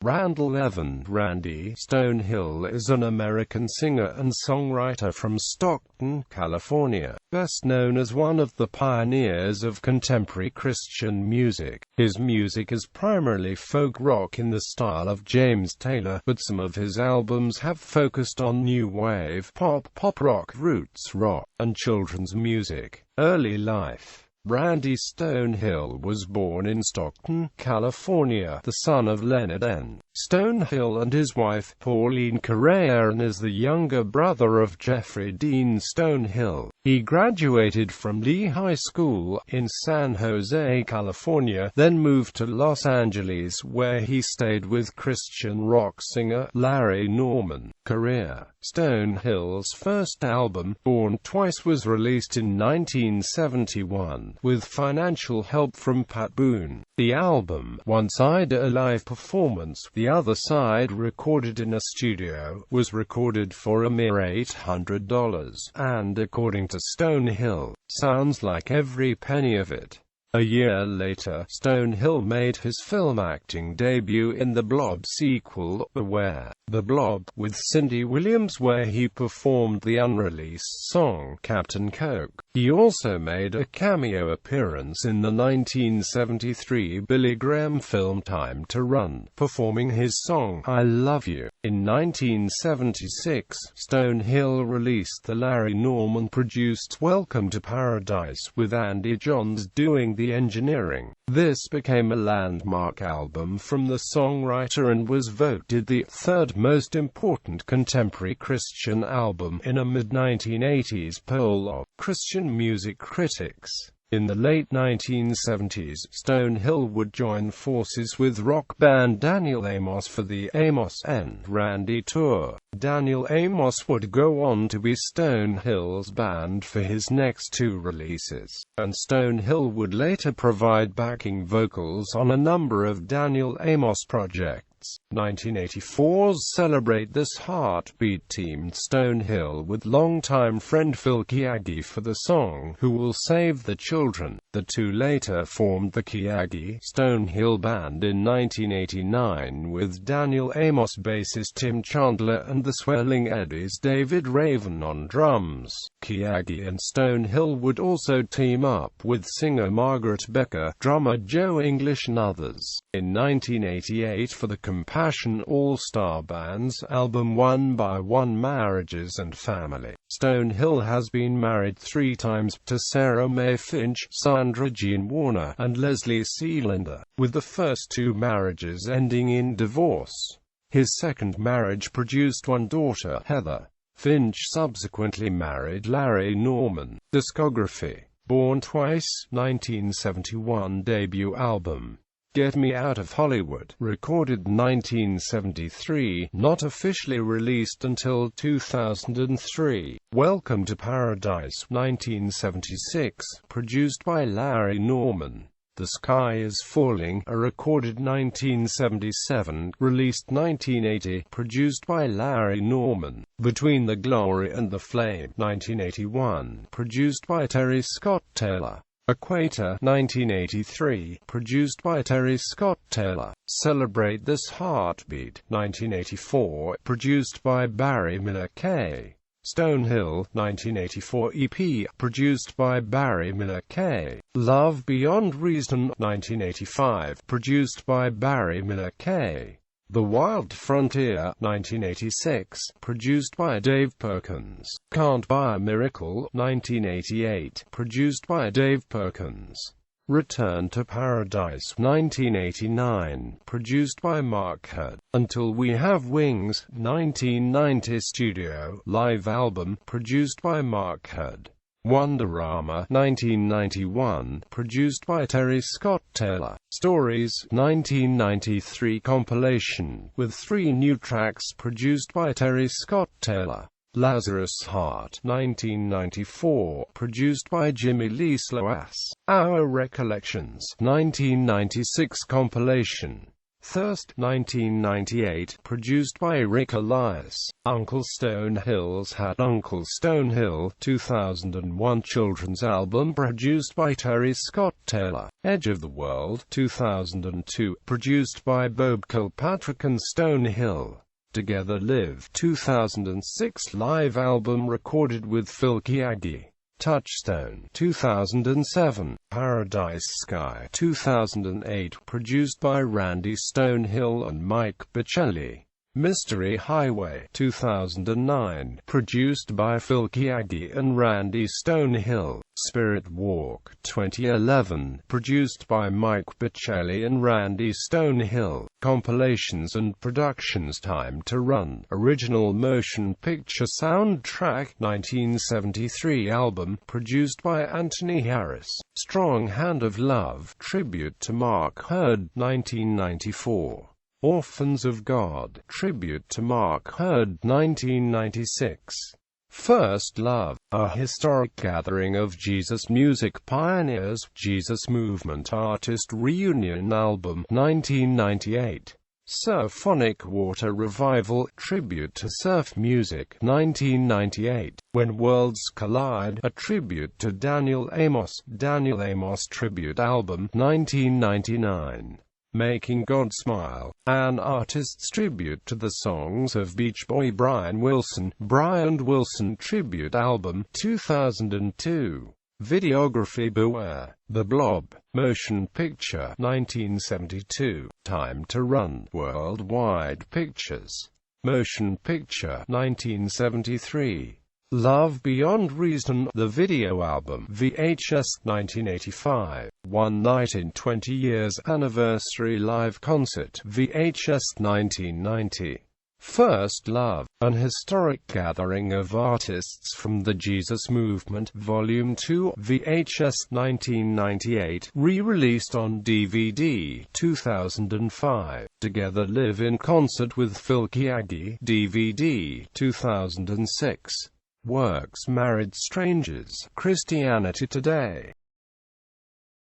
Randall Evan Randy Stonehill is an American singer and songwriter from Stockton, California, best known as one of the pioneers of contemporary Christian music. His music is primarily folk rock in the style of James Taylor, but some of his albums have focused on new wave, pop rock, roots rock, and children's music. Early life. Randy Stonehill was born in Stockton, California, the son of Leonard N. Stonehill and his wife, Pauline Correa, and is the younger brother of Jeffrey Dean Stonehill. He graduated from Lee High School in San Jose, California, then moved to Los Angeles where he stayed with Christian rock singer Larry Norman. Correa. Stonehill's first album, Born Twice, was released in 1971, with financial help from Pat Boone. The album, one side a live performance, the other side recorded in a studio, was recorded for a mere $800, and according to Stonehill, sounds like every penny of it. A year later, Stonehill made his film acting debut in the Blob sequel, Beware the Blob, with Cindy Williams, where he performed the unreleased song, Captain Coke. He also made a cameo appearance in the 1973 Billy Graham film Time to Run, performing his song, I Love You. In 1976, Stonehill released the Larry Norman-produced Welcome to Paradise, with Andy Johns doing the engineering. This became a landmark album from the songwriter and was voted the third most important contemporary Christian album in a mid-1980s poll of Christian music critics. In the late 1970s, Stonehill would join forces with rock band Daniel Amos for the Amos and Randy tour. Daniel Amos would go on to be Stonehill's band for his next two releases, and Stonehill would later provide backing vocals on a number of Daniel Amos projects. 1984's Celebrate This Heartbeat teamed Stonehill with longtime friend Phil Keaggy for the song Who Will Save the Children. The two later formed the Keaggy-Stonehill Band in 1989 with Daniel Amos bassist Tim Chandler and the Swelling Eddies David Raven on drums. Keaggy and Stonehill would also team up with singer Margaret Becker, drummer Joe English and others. In 1988 for the Compassion All-Star Band's album One by One Marriages and Family. Stonehill has been married 3 times, to Sarah Mae Finch, Sandra Jean Warner, and Leslie Sealander, with the first 2 marriages ending in divorce. His second marriage produced one daughter, Heather. Finch subsequently married Larry Norman. Discography. Born Twice, 1971 debut album. Get Me Out of Hollywood, recorded 1973, not officially released until 2003. Welcome to Paradise, 1976, produced by Larry Norman. The Sky Is Falling, a recorded 1977, released 1980, produced by Larry Norman. Between the Glory and the Flame, 1981, produced by Terry Scott Taylor. Equator, 1983, produced by Terry Scott Taylor. Celebrate This Heartbeat, 1984, produced by Barry Miller Kay. Stonehill, 1984 EP, produced by Barry Miller Kay. Love Beyond Reason, 1985, produced by Barry Miller Kay. The Wild Frontier, 1986, produced by Dave Perkins. Can't Buy a Miracle, 1988, produced by Dave Perkins. Return to Paradise, 1989, produced by Mark Hurd. Until We Have Wings, 1990 studio live album, produced by Mark Hurd. Wonderama, 1991, produced by Terry Scott Taylor. Stories, 1993 compilation, with 3 new tracks produced by Terry Scott Taylor. Lazarus Heart, 1994, produced by Jimmy Lee Sloas. Our Recollections, 1996 compilation. Thirst, 1998, produced by Rick Elias. Uncle Stonehill's Hat, Uncle Stonehill, 2001 children's album produced by Terry Scott Taylor. Edge of the World, 2002, produced by Bob Kilpatrick and Stonehill. Together Live, 2006 live album recorded with Phil Keaggy. Touchstone, 2007, Paradise Sky, 2008, produced by Randy Stonehill and Mike Bicelli. Mystery Highway, 2009, produced by Phil Keaggy and Randy Stonehill. Spirit Walk, 2011, produced by Mike Bicelli and Randy Stonehill. Compilations and productions. Time to Run, original motion picture soundtrack, 1973 album, produced by Anthony Harris. Strong Hand of Love, tribute to Mark Hurd, 1994. Orphans of God, tribute to Mark Hurd, 1996. First Love, a historic gathering of Jesus music pioneers, Jesus Movement Artist Reunion album, 1998. Symphonic Water Revival, tribute to surf music, 1998. When Worlds Collide, a tribute to Daniel Amos tribute album, 1999. Making God Smile, an artist's tribute to the songs of Beach Boy Brian Wilson tribute album, 2002. Videography. Beware, The Blob, motion picture, 1972. Time to Run, Worldwide Pictures, motion picture, 1973. Love Beyond Reason, the video album, VHS, 1985. One Night in 20 Years Anniversary Live Concert, VHS, 1990. First Love, an historic gathering of artists from the Jesus Movement, Volume 2, VHS, 1998, re-released on DVD, 2005. Together Live in Concert with Phil Keaggy, DVD, 2006. Works Married Strangers, Christianity Today.